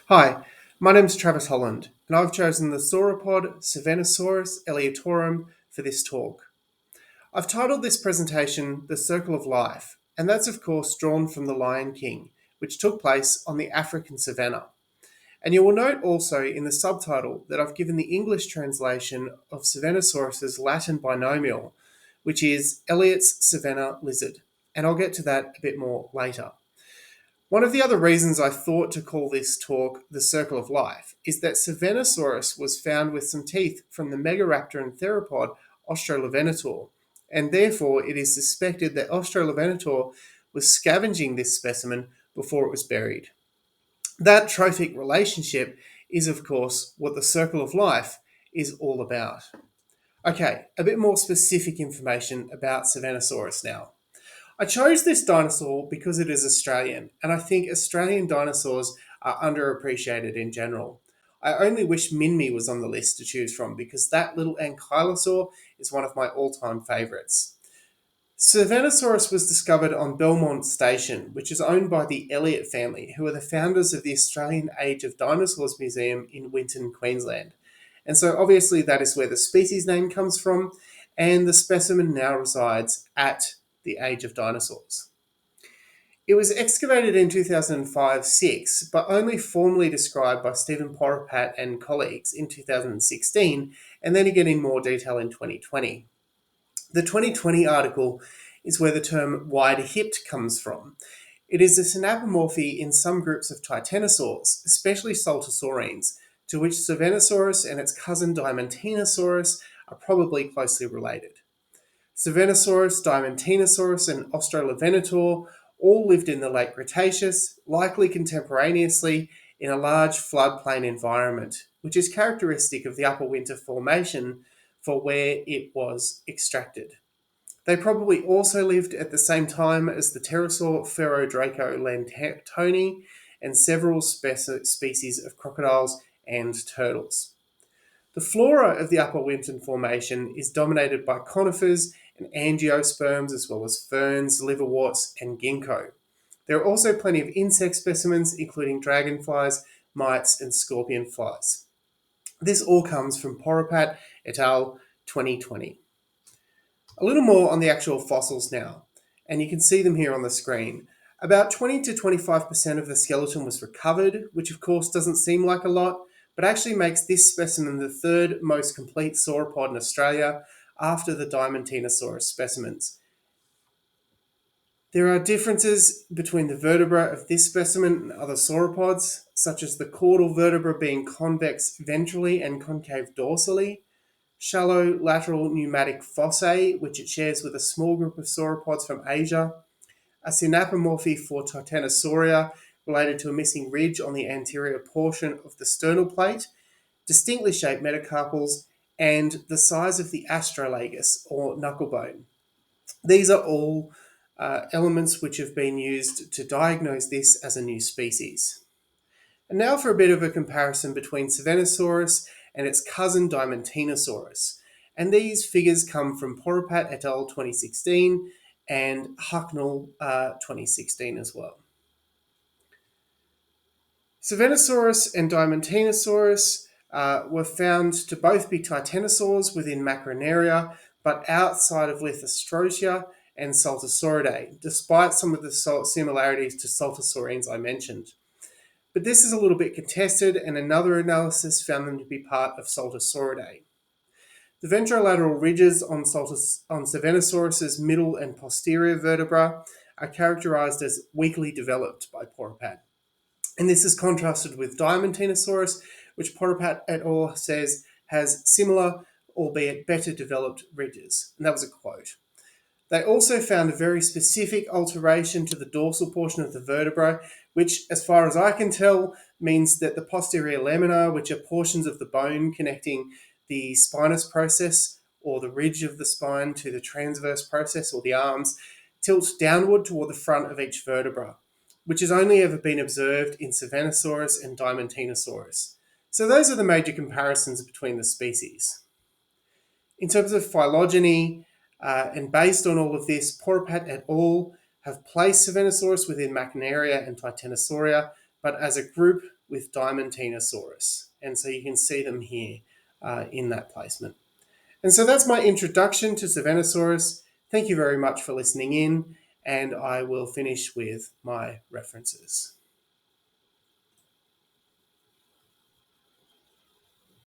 Hi, my name is Travis Holland, and I've chosen the sauropod Savannasaurus elliotorum for this talk. I've titled this presentation The Circle of Life, and that's of course drawn from The Lion King, which took place on the African savanna. And you will note also in the subtitle that I've given the English translation of Savannasaurus's Latin binomial, which is Elliot's savanna lizard, and I'll get to that a bit more later. One of the other reasons I thought to call this talk The Circle of Life is that Savannasaurus was found with some teeth from the megaraptor and theropod Australovenator, and therefore it is suspected that Australovenator was scavenging this specimen before it was buried. That trophic relationship is, of course, what The Circle of Life is all about. Okay, a bit more specific information about Savannasaurus now. I chose this dinosaur because it is Australian, and I think Australian dinosaurs are underappreciated in general. I only wish Minmi was on the list to choose from because that little ankylosaur is one of my all-time favourites. Savannasaurus was discovered on Belmont Station, which is owned by the Elliot family, who are the founders of the Australian Age of Dinosaurs Museum in Winton, Queensland. And so obviously that is where the species name comes from, and the specimen now resides at the Age of Dinosaurs. It was excavated in 2005-06, but only formally described by Stephen Poropat and colleagues in 2016, and then again in more detail in 2020. The 2020 article is where the term wide-hipped comes from. It is a synapomorphy in some groups of titanosaurs, especially saltosaurines, to which Savannasaurus and its cousin Diamantinosaurus are probably closely related. Savannasaurus, Diamantinosaurus, and Australovenator all lived in the late Cretaceous, likely contemporaneously in a large floodplain environment, which is characteristic of the Upper Winter Formation for where it was extracted. They probably also lived at the same time as the pterosaur Ferrodraco lantoni and several species of crocodiles and turtles. The flora of the Upper Winton Formation is dominated by conifers and angiosperms, as well as ferns, liverworts, and ginkgo. There are also plenty of insect specimens, including dragonflies, mites, and scorpion flies. This all comes from Poropat et al. 2020. A little more on the actual fossils now, and you can see them here on the screen. About 20 to 25% of the skeleton was recovered, which of course doesn't seem like a lot, but actually makes this specimen the third most complete sauropod in Australia after the Diamantinosaurus specimens. There are differences between the vertebra of this specimen and other sauropods, such as the caudal vertebra being convex ventrally and concave dorsally, shallow lateral pneumatic fossae, which it shares with a small group of sauropods from Asia, a synapomorphy for Titanosauria related to a missing ridge on the anterior portion of the sternal plate, distinctly shaped metacarpals, and the size of the astrolagus, or knucklebone. These are all elements which have been used to diagnose this as a new species. And now for a bit of a comparison between Savannasaurus and its cousin Diamantinosaurus. And these figures come from Poropat et al. 2016 and Hucknall 2016 as well. Savannasaurus and Diamantinosaurus were found to both be titanosaurs within Macronaria, but outside of Lithostrosia and Saltosauridae, despite some of the similarities to saltosaurines I mentioned. But this is a little bit contested, and another analysis found them to be part of Saltosauridae. The ventrolateral ridges on Savannasaurus's middle and posterior vertebra are characterized as weakly developed by Poropat. And this is contrasted with Diamantinosaurus, which Poropat et al. Says has similar, albeit better developed ridges. And that was a quote. They also found a very specific alteration to the dorsal portion of the vertebra, which, as far as I can tell, means that the posterior lamina, which are portions of the bone connecting the spinous process or the ridge of the spine to the transverse process or the arms, tilts downward toward the front of each vertebra, which has only ever been observed in Savannasaurus and Diamantinosaurus. So those are the major comparisons between the species. In terms of phylogeny, and based on all of this, Poropat et al. Have placed Savannasaurus within Macronaria and Titanosauria, but as a group with Diamantinosaurus. And so you can see them here in that placement. And so that's my introduction to Savannasaurus. Thank you very much for listening in, and I will finish with my references.